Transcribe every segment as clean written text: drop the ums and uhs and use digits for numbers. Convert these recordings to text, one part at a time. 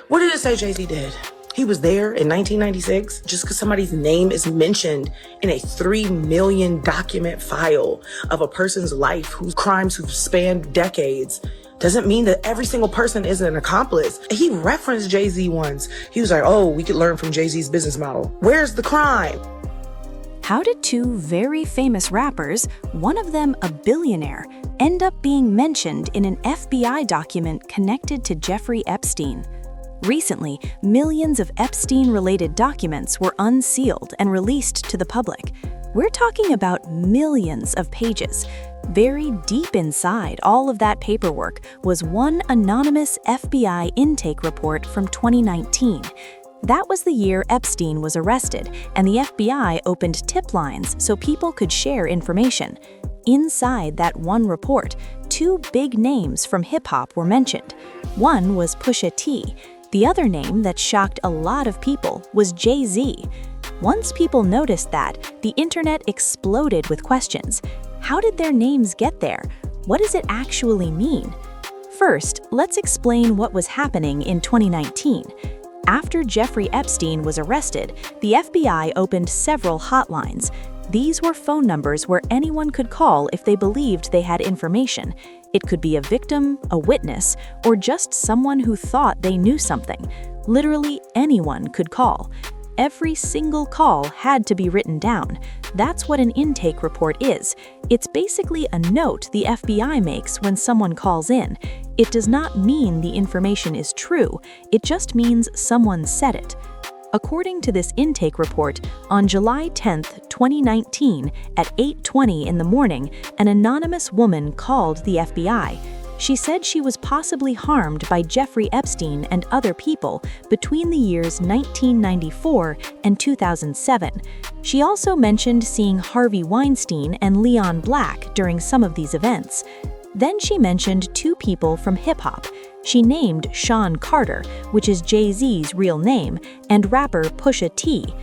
What did it say Jay-Z did? He was there in 1996 just because somebody's name is mentioned in a 3 million document file of a person's life whose crimes who've spanned decades doesn't mean that every single person is an accomplice. He referenced Jay-Z once. He was like, oh, we could learn from Jay-Z's business model. Where's the crime? How did two very famous rappers, one of them a billionaire, end up being mentioned in an FBI document connected to Jeffrey Epstein? Recently, millions of Epstein-related documents were unsealed and released to the public. We're talking about millions of pages. Buried deep inside all of that paperwork was one anonymous FBI intake report from 2019. That was the year Epstein was arrested, and the FBI opened tip lines so people could share information. Inside that one report, two big names from hip-hop were mentioned. One was Pusha T. The other name that shocked a lot of people was Jay-Z. Once people noticed that, the internet exploded with questions. How did their names get there? What does it actually mean? First, let's explain what was happening in 2019. After Jeffrey Epstein was arrested, the FBI opened several hotlines. These were phone numbers where anyone could call if they believed they had information. It could be a victim, a witness, or just someone who thought they knew something. Literally anyone could call. Every single call had to be written down. That's what an intake report is. It's basically a note the FBI makes when someone calls in. It does not mean the information is true. It just means someone said it. According to this intake report, on July 10, 2019, at 8:20 in the morning, an anonymous woman called the FBI. She said she was possibly harmed by Jeffrey Epstein and other people between the years 1994 and 2007. She also mentioned seeing Harvey Weinstein and Leon Black during some of these events. Then she mentioned two people from hip-hop. She named Sean Carter, which is Jay-Z's real name, and rapper Pusha T.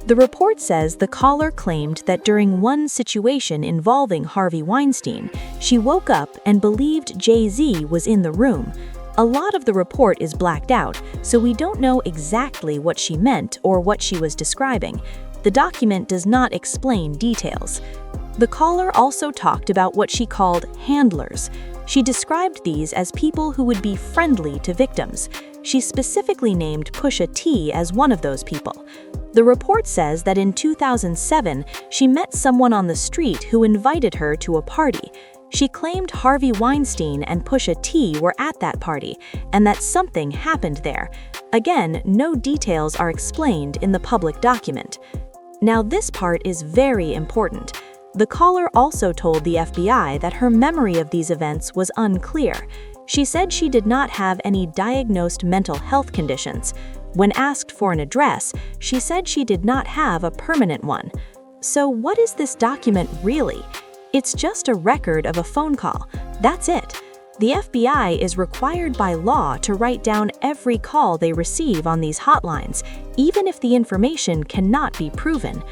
The report says the caller claimed that during one situation involving Harvey Weinstein, she woke up and believed Jay-Z was in the room. A lot of the report is blacked out, so we don't know exactly what she meant or what she was describing. The document does not explain details. The caller also talked about what she called handlers. She described these as people who would be friendly to victims. She specifically named Pusha T as one of those people. The report says that in 2007, she met someone on the street who invited her to a party. She claimed Harvey Weinstein and Pusha T were at that party, and that something happened there. Again, no details are explained in the public document. Now, this part is very important. The caller also told the FBI that her memory of these events was unclear. She said she did not have any diagnosed mental health conditions. When asked for an address, she said she did not have a permanent one. So what is this document really? It's just a record of a phone call. That's it. The FBI is required by law to write down every call they receive on these hotlines, even if the information cannot be proven.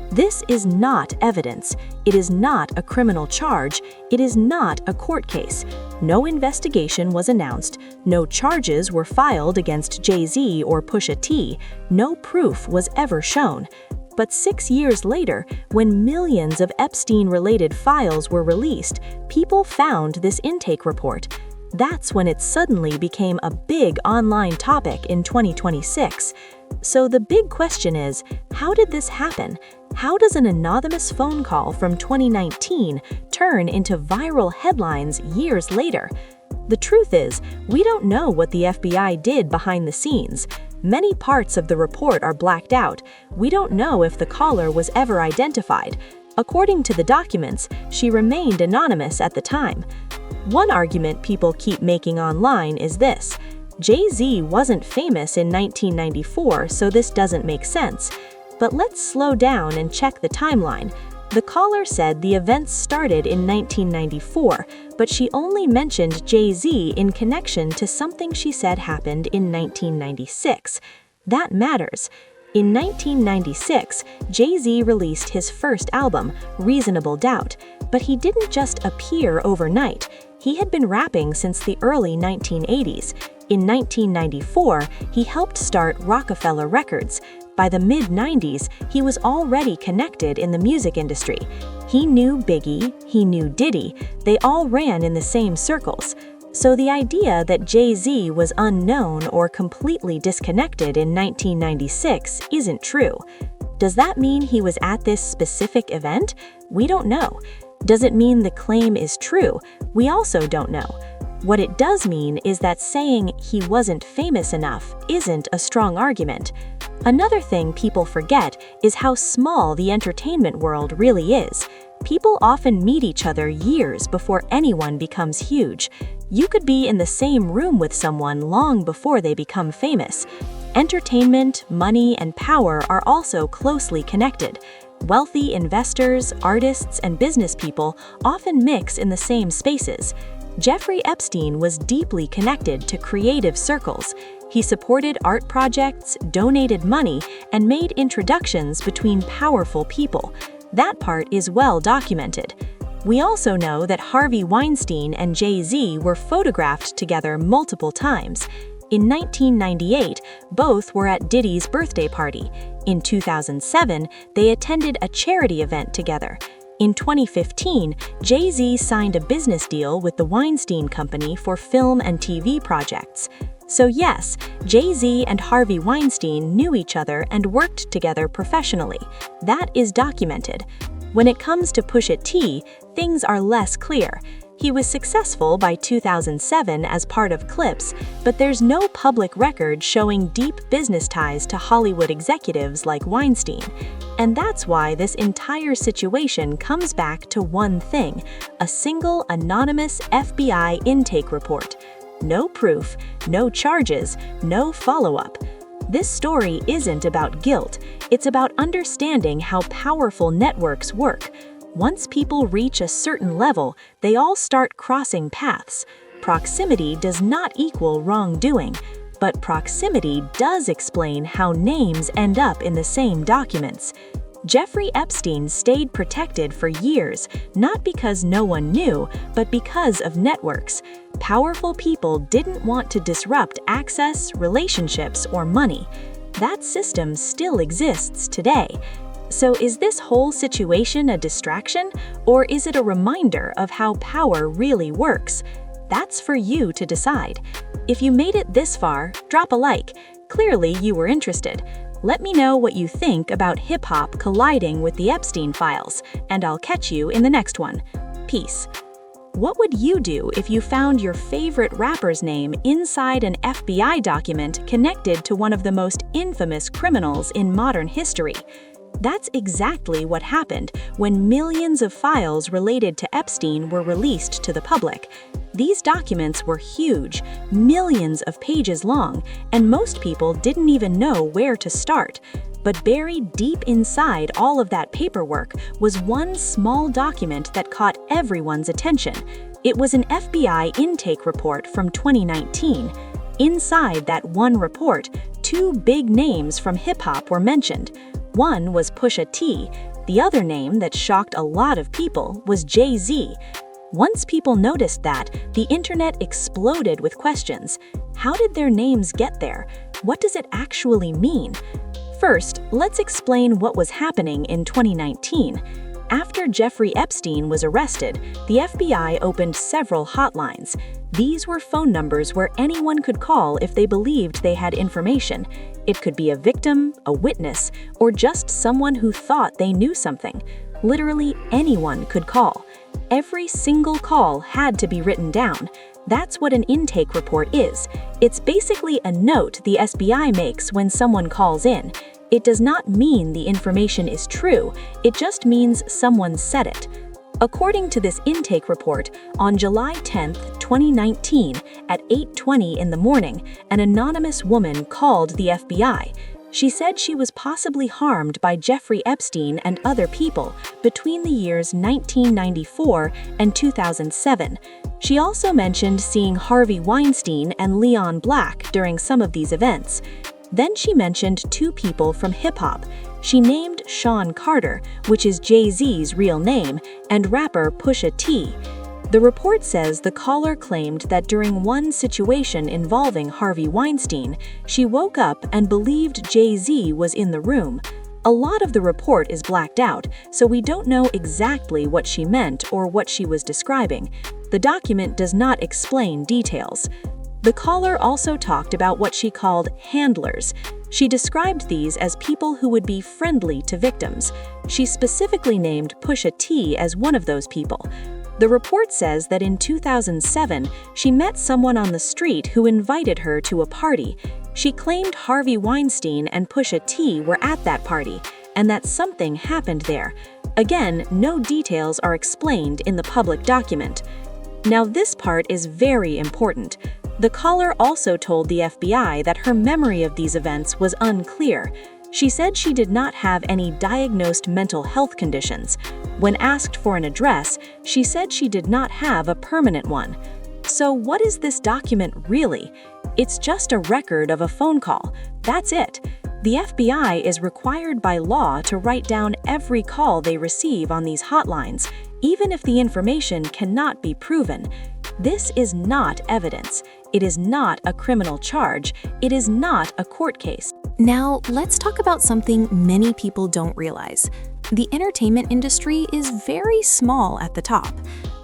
This is not evidence. It is not a criminal charge. It is not a court case. No investigation was announced. No charges were filed against Jay-Z or Pusha T. No proof was ever shown. But 6 years later, when millions of Epstein-related files were released, people found this intake report. That's when it suddenly became a big online topic in 2026. So the big question is, how did this happen? How does an anonymous phone call from 2019 turn into viral headlines years later? The truth is, we don't know what the FBI did behind the scenes. Many parts of the report are blacked out. We don't know if the caller was ever identified. According to the documents, she remained anonymous at the time. One argument people keep making online is this: Jay-Z wasn't famous in 1994, so this doesn't make sense. But let's slow down and check the timeline. The caller said the events started in 1994, but she only mentioned Jay-Z in connection to something she said happened in 1996. That matters. In 1996, Jay-Z released his first album, Reasonable Doubt, but he didn't just appear overnight. He had been rapping since the early 1980s. In 1994, he helped start Rockefeller Records. By the mid-90s, he was already connected in the music industry. He knew Biggie, he knew Diddy, they all ran in the same circles. So the idea that Jay-Z was unknown or completely disconnected in 1996 isn't true. Does that mean he was at this specific event? We don't know. Does it mean the claim is true? We also don't know. What it does mean is that saying he wasn't famous enough isn't a strong argument. Another thing people forget is how small the entertainment world really is. People often meet each other years before anyone becomes huge. You could be in the same room with someone long before they become famous. Entertainment, money, and power are also closely connected. Wealthy investors, artists, and business people often mix in the same spaces. Jeffrey Epstein was deeply connected to creative circles. He supported art projects, donated money, and made introductions between powerful people. That part is well documented. We also know that Harvey Weinstein and Jay-Z were photographed together multiple times. In 1998, both were at Diddy's birthday party. In 2007, they attended a charity event together. In 2015, Jay-Z signed a business deal with the Weinstein Company for film and TV projects. So yes, Jay-Z and Harvey Weinstein knew each other and worked together professionally. That is documented. When it comes to Pusha T, things are less clear. He was successful by 2007 as part of Clips, but there's no public record showing deep business ties to Hollywood executives like Weinstein. And that's why this entire situation comes back to one thing: a single anonymous FBI intake report. No proof, no charges, no follow-up. This story isn't about guilt, it's about understanding how powerful networks work. Once people reach a certain level, they all start crossing paths. Proximity does not equal wrongdoing, but proximity does explain how names end up in the same documents. Jeffrey Epstein stayed protected for years, not because no one knew, but because of networks. Powerful people didn't want to disrupt access, relationships, or money. That system still exists today. So is this whole situation a distraction, or is it a reminder of how power really works? That's for you to decide. If you made it this far, drop a like. Clearly you were interested. Let me know what you think about hip-hop colliding with the Epstein files, and I'll catch you in the next one. Peace. What would you do if you found your favorite rapper's name inside an FBI document connected to one of the most infamous criminals in modern history? That's exactly what happened when millions of files related to Epstein were released to the public. These documents were huge, millions of pages long, and most people didn't even know where to start. But buried deep inside all of that paperwork was one small document that caught everyone's attention. It was an FBI intake report from 2019. Inside that one report, two big names from hip-hop were mentioned. One was Pusha T. The other name that shocked a lot of people was Jay-Z. Once people noticed that, the internet exploded with questions. How did their names get there? What does it actually mean? First, let's explain what was happening in 2019. After Jeffrey Epstein was arrested, the FBI opened several hotlines. These were phone numbers where anyone could call if they believed they had information. It could be a victim, a witness, or just someone who thought they knew something. Literally anyone could call. Every single call had to be written down. That's what an intake report is. It's basically a note the FBI makes when someone calls in. It does not mean the information is true, it just means someone said it. According to this intake report, on July 10, 2019, at 8:20 in the morning, an anonymous woman called the FBI. She said she was possibly harmed by Jeffrey Epstein and other people between the years 1994 and 2007. She also mentioned seeing Harvey Weinstein and Leon Black during some of these events. Then she mentioned two people from hip-hop. She named Sean Carter, which is Jay-Z's real name, and rapper Pusha T. The report says the caller claimed that during one situation involving Harvey Weinstein, she woke up and believed Jay-Z was in the room. A lot of the report is blacked out, so we don't know exactly what she meant or what she was describing. The document does not explain details. The caller also talked about what she called handlers. She described these as people who would be friendly to victims. She specifically named Pusha T as one of those people. The report says that in 2007, she met someone on the street who invited her to a party. She claimed Harvey Weinstein and Pusha T were at that party, and that something happened there. Again, no details are explained in the public document. Now, this part is very important. The caller also told the FBI that her memory of these events was unclear. She said she did not have any diagnosed mental health conditions. When asked for an address, she said she did not have a permanent one. So what is this document really? It's just a record of a phone call. That's it. The FBI is required by law to write down every call they receive on these hotlines, even if the information cannot be proven. This is not evidence. It is not a criminal charge. It is not a court case. Now, let's talk about something many people don't realize. The entertainment industry is very small at the top.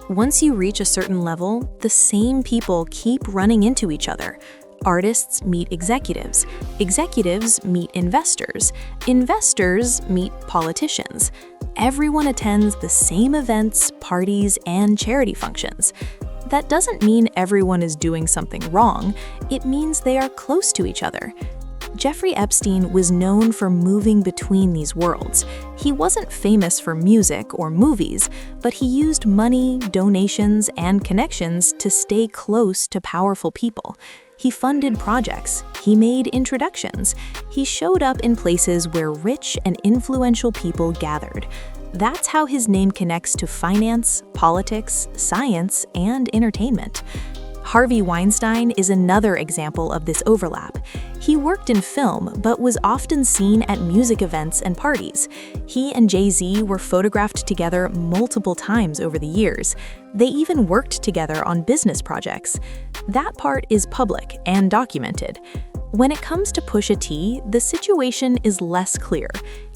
Once you reach a certain level, the same people keep running into each other. Artists meet executives. Executives meet investors. Investors meet politicians. Everyone attends the same events, parties, and charity functions. That doesn't mean everyone is doing something wrong. It means they are close to each other. Jeffrey Epstein was known for moving between these worlds. He wasn't famous for music or movies, but he used money, donations, and connections to stay close to powerful people. He funded projects. He made introductions. He showed up in places where rich and influential people gathered. That's how his name connects to finance, politics, science, and entertainment. Harvey Weinstein is another example of this overlap. He worked in film, but was often seen at music events and parties. He and Jay-Z were photographed together multiple times over the years. They even worked together on business projects. That part is public and documented. When it comes to Pusha T, the situation is less clear.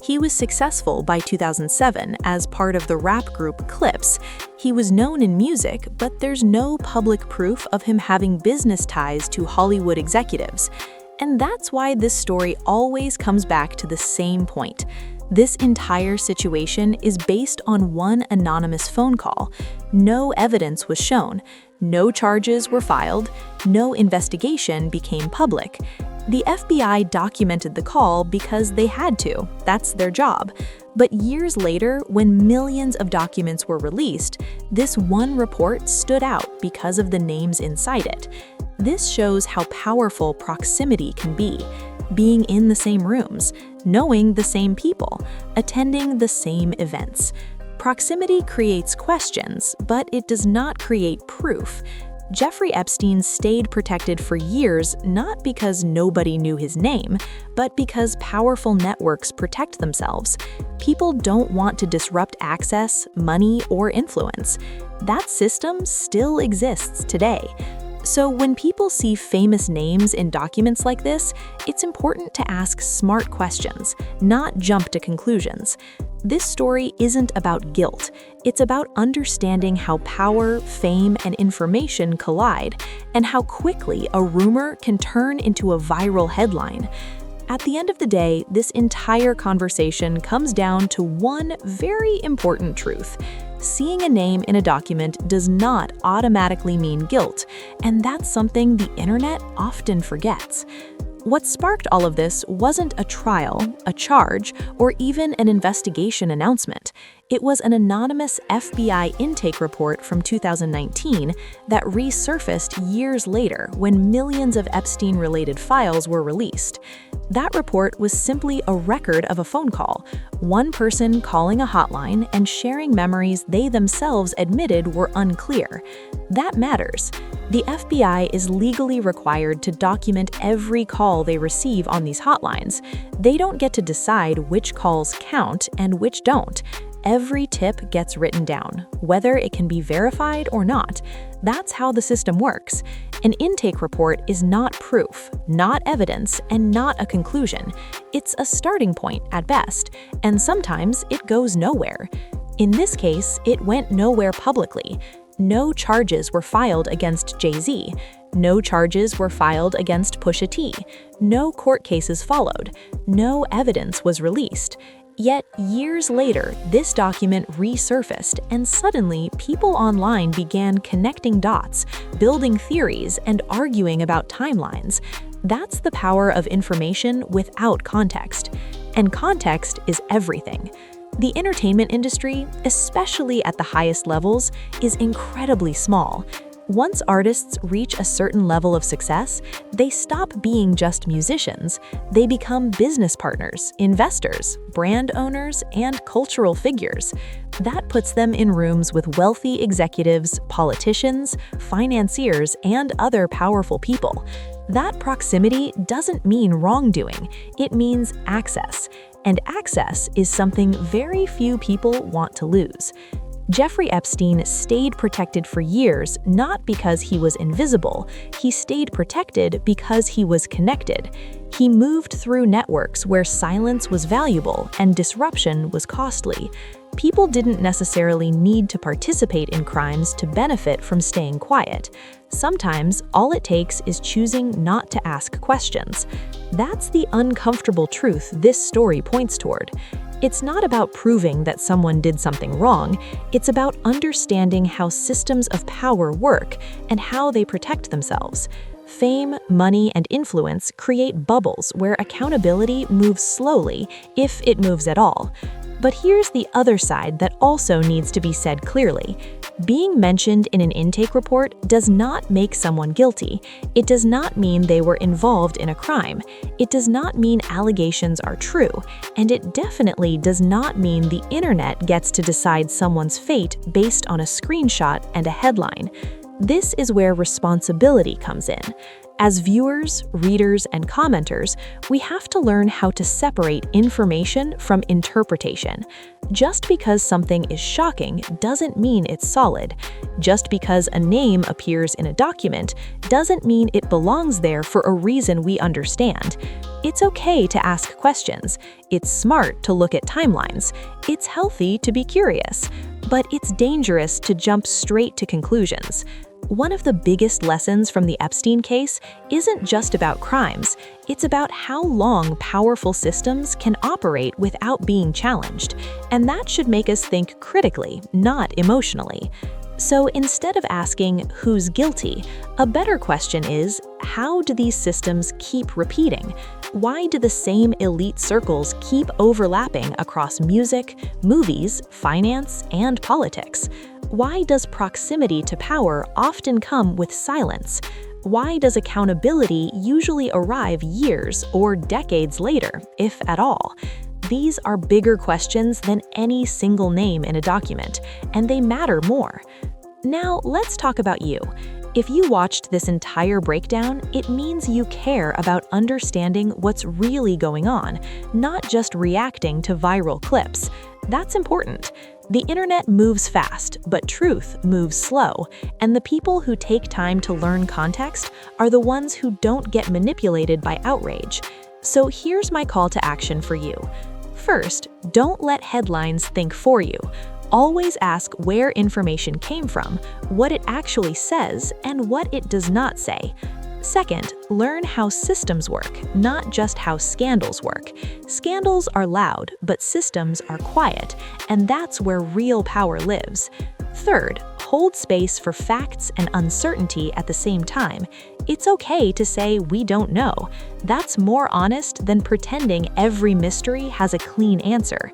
He was successful by 2007 as part of the rap group Clips. He was known in music, but there's no public proof of him having business ties to Hollywood executives. And that's why this story always comes back to the same point. This entire situation is based on one anonymous phone call. No evidence was shown. No charges were filed. No investigation became public. The FBI documented the call because they had to. That's their job. But years later, when millions of documents were released, this one report stood out because of the names inside it. This shows how powerful proximity can be. Being in the same rooms, knowing the same people, attending the same events. Proximity creates questions, but it does not create proof. Jeffrey Epstein stayed protected for years not because nobody knew his name, but because powerful networks protect themselves. People don't want to disrupt access, money, or influence. That system still exists today. So when people see famous names in documents like this, it's important to ask smart questions, not jump to conclusions. This story isn't about guilt. It's about understanding how power, fame, and information collide, and how quickly a rumor can turn into a viral headline. At the end of the day, this entire conversation comes down to one very important truth. Seeing a name in a document does not automatically mean guilt, and that's something the internet often forgets. What sparked all of this wasn't a trial, a charge, or even an investigation announcement. It was an anonymous FBI intake report from 2019 that resurfaced years later when millions of Epstein-related files were released. That report was simply a record of a phone call, one person calling a hotline and sharing memories they themselves admitted were unclear. That matters. The FBI is legally required to document every call they receive on these hotlines. They don't get to decide which calls count and which don't. Every tip gets written down, whether it can be verified or not. That's how the system works. An intake report is not proof, not evidence, and not a conclusion. It's a starting point at best, and sometimes it goes nowhere. In this case, it went nowhere publicly. No charges were filed against Jay-Z. No charges were filed against Pusha T. No court cases followed. No evidence was released. Yet, years later, this document resurfaced, and suddenly people online began connecting dots, building theories, and arguing about timelines. That's the power of information without context. And context is everything. The entertainment industry, especially at the highest levels, is incredibly small. Once artists reach a certain level of success, they stop being just musicians. They become business partners, investors, brand owners, and cultural figures. That puts them in rooms with wealthy executives, politicians, financiers, and other powerful people. That proximity doesn't mean wrongdoing, it means access. And access is something very few people want to lose. Jeffrey Epstein stayed protected for years not because he was invisible, he stayed protected because he was connected. He moved through networks where silence was valuable and disruption was costly. People didn't necessarily need to participate in crimes to benefit from staying quiet. Sometimes, all it takes is choosing not to ask questions. That's the uncomfortable truth this story points toward. It's not about proving that someone did something wrong, it's about understanding how systems of power work and how they protect themselves. Fame, money, and influence create bubbles where accountability moves slowly, if it moves at all. But here's the other side that also needs to be said clearly. Being mentioned in an intake report does not make someone guilty. It does not mean they were involved in a crime. It does not mean allegations are true. And it definitely does not mean the internet gets to decide someone's fate based on a screenshot and a headline. This is where responsibility comes in. As viewers, readers, and commenters, we have to learn how to separate information from interpretation. Just because something is shocking doesn't mean it's solid. Just because a name appears in a document doesn't mean it belongs there for a reason we understand. It's okay to ask questions. It's smart to look at timelines. It's healthy to be curious. But it's dangerous to jump straight to conclusions. One of the biggest lessons from the Epstein case isn't just about crimes, it's about how long powerful systems can operate without being challenged, and that should make us think critically, not emotionally. So instead of asking who's guilty, a better question is, how do these systems keep repeating? Why do the same elite circles keep overlapping across music, movies, finance, and politics? Why does proximity to power often come with silence? Why does accountability usually arrive years or decades later, if at all? These are bigger questions than any single name in a document, and they matter more. Now, let's talk about you. If you watched this entire breakdown, it means you care about understanding what's really going on, not just reacting to viral clips. That's important. The internet moves fast, but truth moves slow, and the people who take time to learn context are the ones who don't get manipulated by outrage. So here's my call to action for you. First, don't let headlines think for you. Always ask where information came from, what it actually says, and what it does not say. Second, learn how systems work, not just how scandals work. Scandals are loud, but systems are quiet, and that's where real power lives. Third, hold space for facts and uncertainty at the same time. It's okay to say we don't know. That's more honest than pretending every mystery has a clean answer.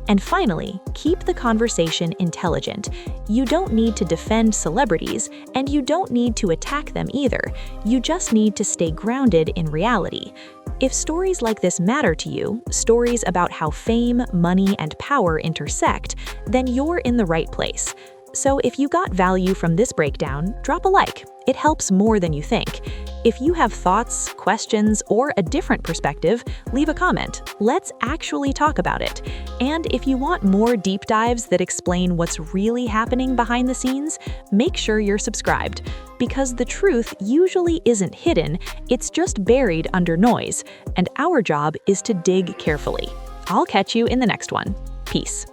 And finally, keep the conversation intelligent. You don't need to defend celebrities, and you don't need to attack them either. You just need to stay grounded in reality. If stories like this matter to you, stories about how fame, money, and power intersect, then you're in the right place. So if you got value from this breakdown, drop a like. It helps more than you think. If you have thoughts, questions, or a different perspective, leave a comment. Let's actually talk about it. And if you want more deep dives that explain what's really happening behind the scenes, make sure you're subscribed. Because the truth usually isn't hidden, it's just buried under noise, and our job is to dig carefully. I'll catch you in the next one. Peace.